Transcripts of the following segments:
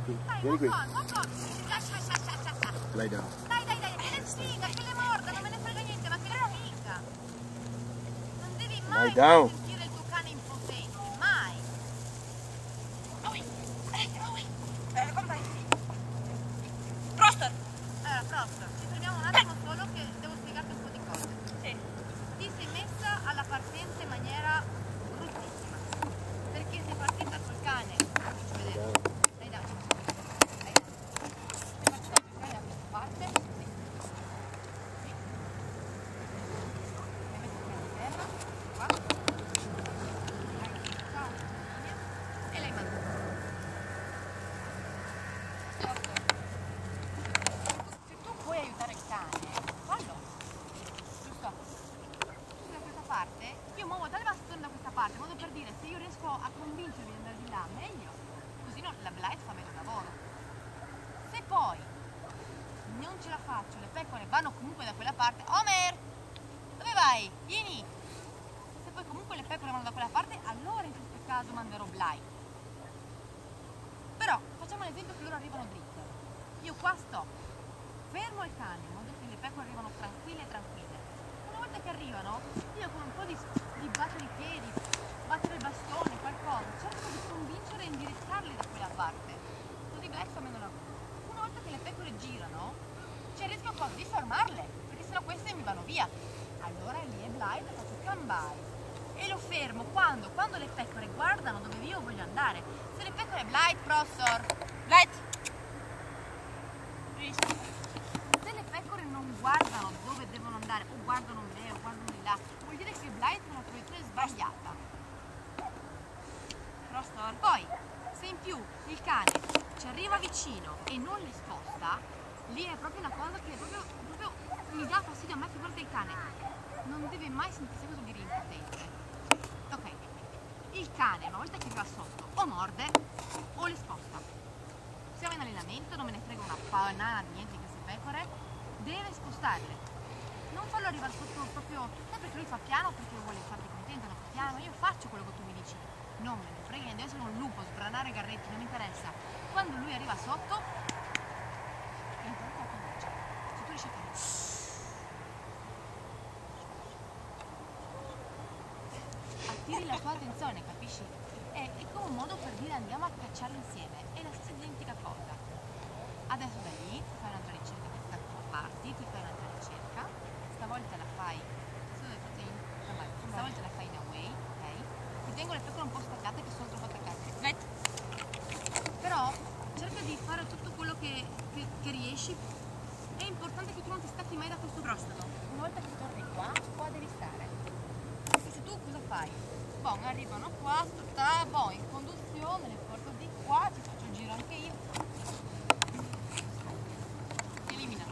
Vieni qui. Lay down. Dai, che le sfiga, che le morda, non me ne frega niente, ma che le amica. Non devi mai Lay down. sentire il tuo cane impotente, mai. Come Prostor! Allora, Prostor, ci fermiamo un attimo solo che devo spiegarti un po' di cose. Sì. Ti sei messa alla partenza in maniera bruttissima. Perché sei partita col cane. Faccio vedere. Dai, dai. Sei partita col cane da questa parte. Sì. Sì. Mi metti il piede a terra. Qua. Dai, ciao. E l'hai mandato. Se tu puoi aiutare il cane, fallo. Giusto? Da questa parte, io muovo tale bastone da questa parte, in modo per dire, se io riesco a convincermi di andare di là, meglio. Così la Blight fa meno lavoro. Se poi non ce la faccio, le pecore vanno comunque da quella parte. Homer! Dove vai? Vieni! Se poi comunque le pecore vanno da quella parte, allora in questo caso manderò Blight. Però facciamo l'esempio che loro arrivano dritte. Io qua sto, fermo il cane, in modo che le pecore arrivano tranquille. Una volta che arrivano, io con un po' di battere i piedi, battere il bastone, qualcosa, cerco di convincere e indirizzarli da quella parte. Così Black fa meno lavoro. Una volta che le pecore girano, riesco a di fermarle, perché sennò queste mi vanno via. Allora lì è Blight, faccio stand-by. E lo fermo quando le pecore guardano dove io voglio andare. Se le pecore Blight, Prostor, Blight! Se le pecore non guardano dove devono andare, o guardano me o guardano di là, vuol dire che Blight è una proiezione sbagliata. Prostor. Poi, se in più il cane ci arriva vicino e non li sposta, lì è proprio una cosa che proprio mi dà fastidio a me, figurati il cane. Non deve mai sentirsi così dire impotente. Ok, il cane una volta che arriva sotto o morde o le sposta. Siamo in allenamento, non me ne frega una panana di niente di queste pecore, deve spostarle. Non farlo arrivare sotto proprio, non perché lui fa piano, perché vuole farti contento, non fa piano, io faccio quello che tu mi dici. Non me ne frega, deve essere un lupo, sbranare garretti, non mi interessa. Quando lui arriva sotto, intanto comincia. Se tu riesci a fare attiri la tua attenzione, capisci? È come un modo per dire andiamo a cacciare insieme, è la stessa identica cosa. Adesso da lì ti fai un'altra ricerca, parti, ti fai un'altra ricerca, stavolta la fai in away, ok? Ti tengo le pecore un po' staccate che sono troppo attaccate. Però cerca di fare tutto quello che riesci. È importante che tu non ti stacchi mai da questo prostolo. Una volta che torni qua devi stare. Perché se tu cosa fai? Bon, arrivano qua, in conduzione, le porto di qua, ti faccio il giro anche io. Ti eliminano.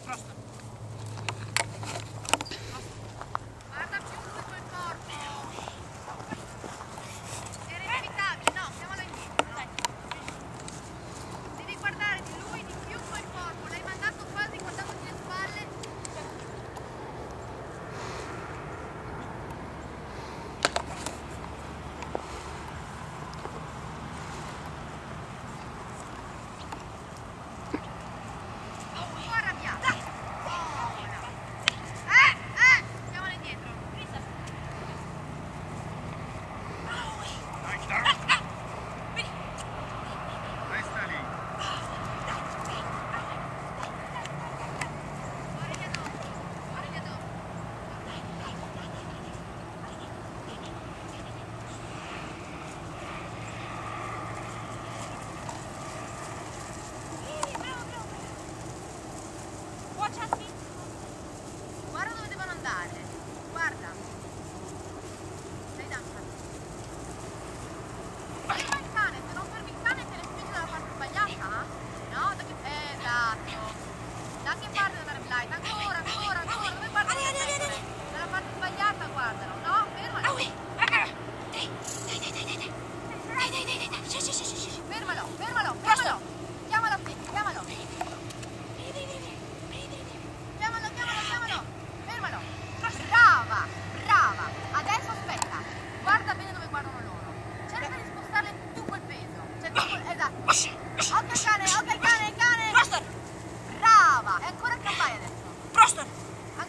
Prosto. Guarda più su quel corpo. Era inevitabile, no, siamo là indietro, dai. Devi guardare di lui di più quel corpo, l'hai mandato quasi guardandoti le spalle.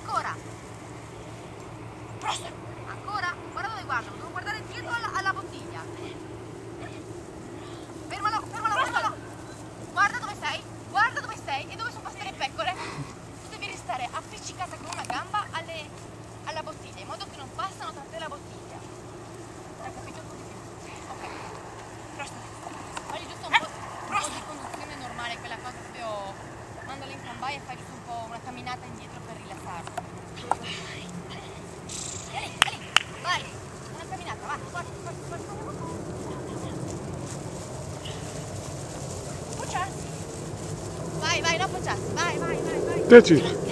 Ancora. Ancora. Guarda dove guardo. Devo guardare dietro alla bottiglia. Fermalo, fermalo. Guarda dove sei. Guarda dove sei e dove sono passate le pecore. Tu devi restare appiccicata con una gamba alla bottiglia, in modo che non passano tra te e la bottiglia. Hai capito un po' di più? Ok. Fagli giusto un po' di conduzione normale, quella cosa proprio mandalo in stand-by e fai giusto un po' una camminata indietro per rilassarlo. Vai, una camminata, vai, forza. Appoggiarsi. Vai, non appoggiarsi, vai. Teci.